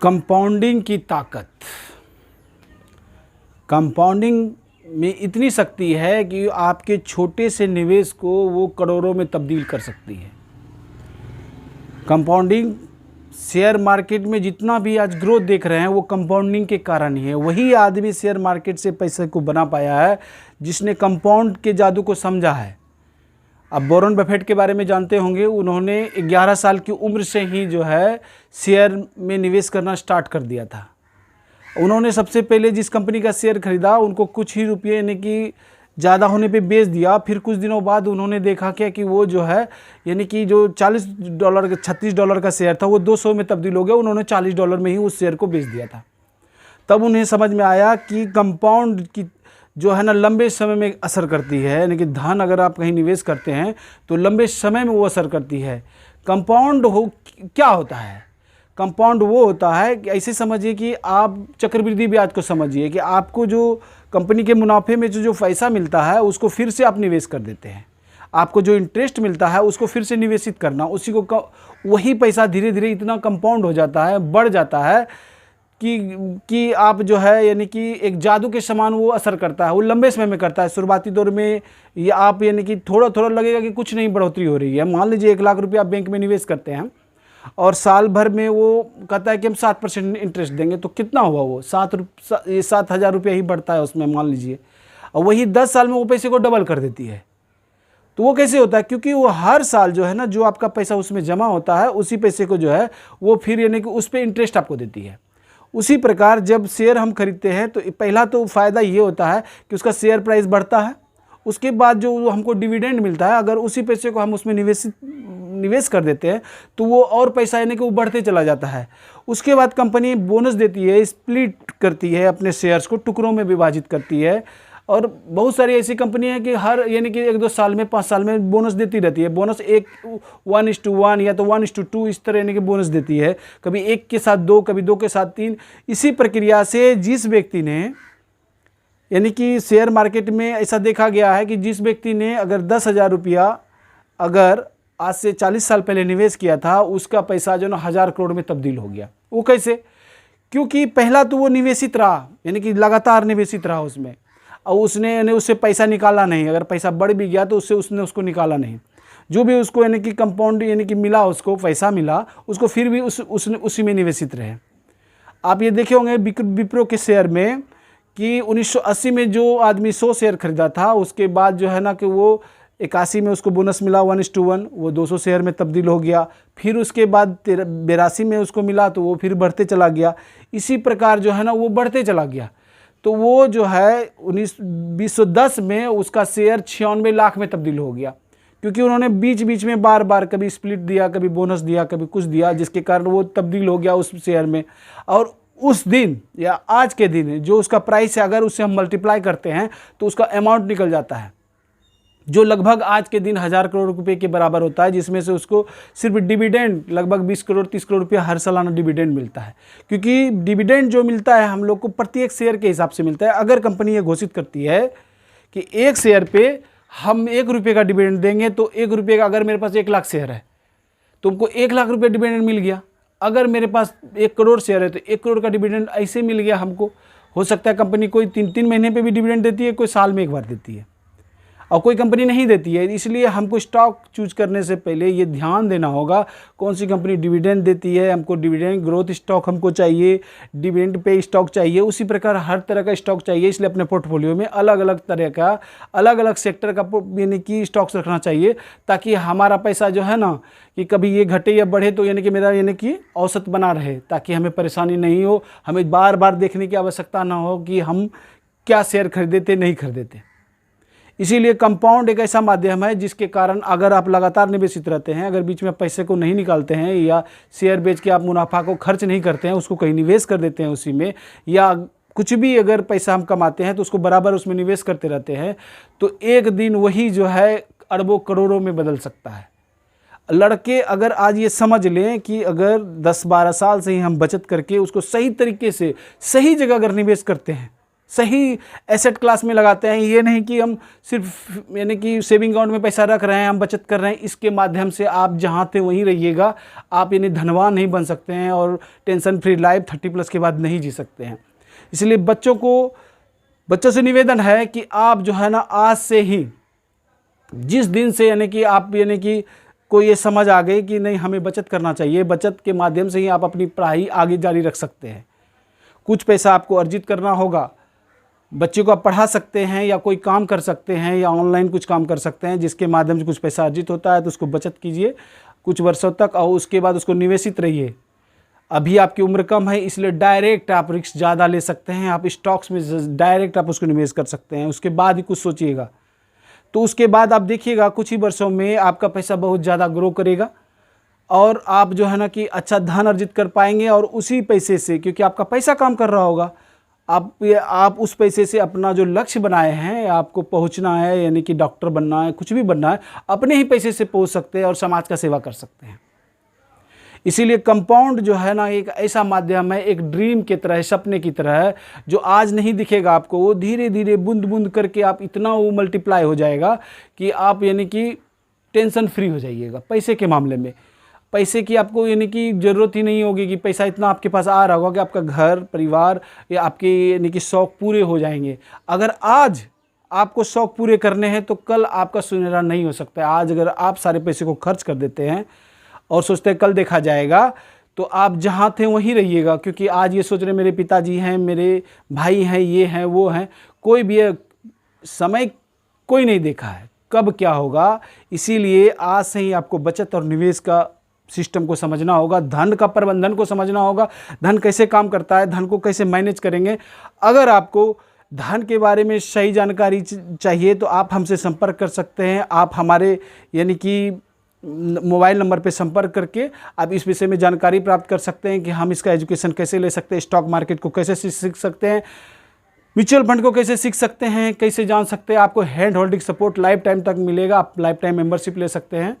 Compounding की ताकत। Compounding में इतनी शक्ति है कि आपके छोटे से निवेश को वो करोड़ों में तब्दील कर सकती है। कंपाउंडिंग शेयर मार्केट में जितना भी आज ग्रोथ देख रहे हैं वो कंपाउंडिंग के कारण ही है। वही आदमी शेयर मार्केट से पैसे को बना पाया है जिसने कंपाउंड के जादू को समझा है। अब वॉरेन बफेट के बारे में जानते होंगे, उन्होंने 11 साल की उम्र से ही जो है शेयर में निवेश करना स्टार्ट कर दिया था। उन्होंने सबसे पहले जिस कंपनी का शेयर खरीदा उनको कुछ ही रुपये यानी कि ज़्यादा होने पे बेच दिया। फिर कुछ दिनों बाद उन्होंने देखा क्या कि वो जो है यानी कि जो $40 $36 का शेयर था वो 200 में तब्दील हो गया। उन्होंने $40 में ही उस शेयर को बेच दिया था। तब उन्हें समझ में आया कि कंपाउंड की जो है ना लंबे समय में असर करती है, यानी कि धन अगर आप कहीं निवेश करते हैं तो लंबे समय में वो असर करती है। कंपाउंड क्या होता है? कंपाउंड वो होता है कि ऐसे समझिए कि आप चक्रवृद्धि ब्याज को समझिए कि आपको जो कंपनी के मुनाफे में जो पैसा मिलता है उसको फिर से आप निवेश कर देते हैं। आपको जो इंटरेस्ट मिलता है उसको फिर से निवेशित करना, उसी को वही पैसा धीरे धीरे इतना कंपाउंड हो जाता है, बढ़ जाता है कि आप जो है यानी कि एक जादू के समान वो असर करता है। वो लंबे समय में करता है। शुरुआती दौर में ये आप यानी कि थोड़ा थोड़ा लगेगा कि कुछ नहीं बढ़ोतरी हो रही है। मान लीजिए 1 लाख रुपये आप बैंक में निवेश करते हैं और साल भर में वो कहता है कि हम 7% इंटरेस्ट देंगे, तो कितना हुआ वो 7,000 रुपये ही बढ़ता है उसमें मान लीजिए। और वही 10 साल में वो पैसे को डबल कर देती है। तो वो कैसे होता है? क्योंकि वो हर साल जो है ना जो आपका पैसा उसमें जमा होता है उसी पैसे को जो है वो फिर यानी कि उस पर इंटरेस्ट आपको देती है। उसी प्रकार जब शेयर हम खरीदते हैं तो पहला तो फ़ायदा ये होता है कि उसका शेयर प्राइस बढ़ता है। उसके बाद जो हमको डिविडेंड मिलता है, अगर उसी पैसे को हम उसमें निवेश कर देते हैं तो वो और पैसा यानी कि वो बढ़ते चला जाता है। उसके बाद कंपनी बोनस देती है, स्प्लिट करती है, अपने शेयर्स को टुकड़ों में विभाजित करती है। और बहुत सारी ऐसी कंपनी है कि हर यानी कि 1-2 साल में 5 साल में बोनस देती रहती है। बोनस 1:1 या तो 1:2 इस तरह यानी कि बोनस देती है। कभी 1 के साथ 2, कभी 2 के साथ 3। इसी प्रक्रिया से जिस व्यक्ति ने यानी कि शेयर मार्केट में ऐसा देखा गया है कि जिस व्यक्ति ने अगर 10,000 रुपया अगर आज से 40 साल पहले निवेश किया था उसका पैसा जो ना 1000 करोड़ में तब्दील हो गया। वो कैसे? क्योंकि पहला तो वो निवेशित रहा, यानी कि लगातार निवेशित रहा उसमें, और उसने यानी उससे पैसा निकाला नहीं। अगर पैसा बढ़ भी गया तो उसने उसको निकाला नहीं। जो भी उसको यानी कि कंपाउंड यानी कि मिला, उसको पैसा मिला, उसको फिर भी उसने उसी में निवेशित रहे। आप ये देखे होंगे विप्रो के शेयर में कि 1980 में जो आदमी 100 शेयर खरीदा था उसके बाद जो है ना कि वो 81 में उसको बोनस मिला 1:1, वो 200 शेयर में तब्दील हो गया। फिर उसके बाद 82 में उसको मिला तो वो फिर बढ़ते चला गया। इसी प्रकार जो है ना वो बढ़ते चला गया। तो वो जो है 2010 में उसका शेयर 96 लाख में तब्दील हो गया, क्योंकि उन्होंने बीच बीच में बार बार कभी स्प्लिट दिया, कभी बोनस दिया, कभी कुछ दिया, जिसके कारण वो तब्दील हो गया उस शेयर में। और उस दिन या आज के दिन जो उसका प्राइस है अगर उससे हम मल्टीप्लाई करते हैं तो उसका अमाउंट निकल जाता है जो लगभग आज के दिन 1000 करोड़ रुपए के बराबर होता है, जिसमें से उसको सिर्फ डिविडेंड लगभग 20 करोड़ 30 करोड़ रुपया हर सालाना डिविडेंड मिलता है। क्योंकि डिविडेंड जो मिलता है हम लोग को प्रत्येक शेयर के हिसाब से मिलता है। अगर कंपनी ये घोषित करती है कि एक शेयर पे हम 1 रुपये का डिविडेंड देंगे तो 1 रुपये का, अगर मेरे पास 1 लाख शेयर है तो हमको 1 लाख रुपये डिविडेंड मिल गया। अगर मेरे पास 1 करोड़ शेयर है तो 1 करोड़ का डिविडेंड ऐसे मिल गया हमको। हो सकता है कंपनी कोई 3-3 महीने पे भी डिविडेंड देती है, कोई साल में 1 बार देती है, और कोई कंपनी नहीं देती है। इसलिए हमको स्टॉक चूज करने से पहले ये ध्यान देना होगा कौन सी कंपनी डिविडेंड देती है। हमको डिविडेंड ग्रोथ स्टॉक हमको चाहिए, डिविडेंड पे स्टॉक चाहिए, उसी प्रकार हर तरह का स्टॉक चाहिए। इसलिए अपने पोर्टफोलियो में अलग अलग तरह का अलग अलग सेक्टर का यानी कि स्टॉक्स रखना चाहिए, ताकि हमारा पैसा जो है ना कि कभी ये घटे या बढ़े तो यानी कि मेरा यानी कि औसत बना रहे, ताकि हमें परेशानी नहीं हो, हमें बार बार देखने की आवश्यकता ना हो कि हम क्या शेयर खरीदे थे नहीं खरीदे थे। इसीलिए कंपाउंड एक ऐसा माध्यम है जिसके कारण अगर आप लगातार निवेशित रहते हैं, अगर बीच में पैसे को नहीं निकालते हैं या शेयर बेच के आप मुनाफा को खर्च नहीं करते हैं, उसको कहीं निवेश कर देते हैं उसी में, या कुछ भी अगर पैसा हम कमाते हैं तो उसको बराबर उसमें निवेश करते रहते हैं, तो एक दिन वही जो है अरबों करोड़ों में बदल सकता है। लड़के अगर आज ये समझ लें कि अगर 10-12 साल से ही हम बचत करके उसको सही तरीके से सही जगह अगर निवेश करते हैं, सही एसेट क्लास में लगाते हैं। ये नहीं कि हम सिर्फ यानी कि सेविंग अकाउंट में पैसा रख रहे हैं, हम बचत कर रहे हैं, इसके माध्यम से आप जहाँ थे वहीं रहिएगा। आप यानी धनवान नहीं बन सकते हैं और टेंशन फ्री लाइफ 30+ के बाद नहीं जी सकते हैं। इसलिए बच्चों से निवेदन है कि आप जो है ना, आज से ही, जिस दिन से यानी कि कोई ये समझ आ गई कि नहीं हमें बचत करना चाहिए, बचत के माध्यम से ही आप अपनी पढ़ाई आगे जारी रख सकते हैं। कुछ पैसा आपको अर्जित करना होगा, बच्चे को आप पढ़ा सकते हैं या कोई काम कर सकते हैं या ऑनलाइन कुछ काम कर सकते हैं जिसके माध्यम से कुछ पैसा अर्जित होता है, तो उसको बचत कीजिए कुछ वर्षों तक और उसके बाद उसको निवेशित रहिए। अभी आपकी उम्र कम है, इसलिए डायरेक्ट आप रिस्क ज़्यादा ले सकते हैं, आप स्टॉक्स में डायरेक्ट आप उसको निवेश कर सकते हैं। उसके बाद ही कुछ सोचिएगा, तो उसके बाद आप देखिएगा कुछ ही वर्षों में आपका पैसा बहुत ज़्यादा ग्रो करेगा और आप जो है ना कि अच्छा धन अर्जित कर पाएंगे। और उसी पैसे से, क्योंकि आपका पैसा काम कर रहा होगा, आप उस पैसे से अपना जो लक्ष्य बनाए हैं, आपको पहुंचना है यानी कि डॉक्टर बनना है, कुछ भी बनना है, अपने ही पैसे से पहुंच सकते हैं और समाज का सेवा कर सकते हैं। इसीलिए कंपाउंड जो है ना, एक ऐसा माध्यम है, एक ड्रीम की तरह है, सपने की तरह है, जो आज नहीं दिखेगा आपको, वो धीरे धीरे बूंद बूंद करके आप इतना वो मल्टीप्लाई हो जाएगा कि आप यानी कि टेंशन फ्री हो जाइएगा। पैसे के मामले में पैसे की आपको यानी कि ज़रूरत ही नहीं होगी कि पैसा इतना आपके पास आ रहा होगा कि आपका घर परिवार या आपके यानी कि शौक़ पूरे हो जाएंगे। अगर आज आपको शौक़ पूरे करने हैं तो कल आपका सुनहरा नहीं हो सकता है। आज अगर आप सारे पैसे को खर्च कर देते हैं और सोचते हैं कल देखा जाएगा, तो आप जहाँ थे वहीं रहिएगा। क्योंकि आज ये सोच रहे मेरे पिताजी हैं, मेरे भाई हैं, ये हैं, वो हैं, कोई भी समय कोई नहीं देखा है कब क्या होगा। इसीलिए आज से ही आपको बचत और निवेश का सिस्टम को समझना होगा, धन का प्रबंधन को समझना होगा, धन कैसे काम करता है, धन को कैसे मैनेज करेंगे। अगर आपको धन के बारे में सही जानकारी चाहिए तो आप हमसे संपर्क कर सकते हैं। आप हमारे यानी कि मोबाइल नंबर पे संपर्क करके आप इस विषय में जानकारी प्राप्त कर सकते हैं कि हम इसका एजुकेशन कैसे ले सकते हैं, स्टॉक मार्केट को कैसे सीख सकते हैं, म्यूचुअल फंड को कैसे सीख सकते हैं, कैसे जान सकते हैं। आपको hand holding support life time तक मिलेगा, आप लाइफ टाइम मेंबरशिप ले सकते हैं।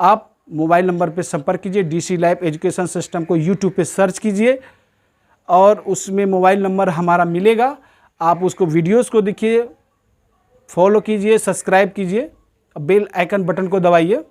आप मोबाइल नंबर पे संपर्क कीजिए, DC लाइफ एजुकेशन सिस्टम को यूट्यूब पे सर्च कीजिए और उसमें मोबाइल नंबर हमारा मिलेगा। आप उसको वीडियोस को देखिए, फॉलो कीजिए, सब्सक्राइब कीजिए, बेल आइकन बटन को दबाइए।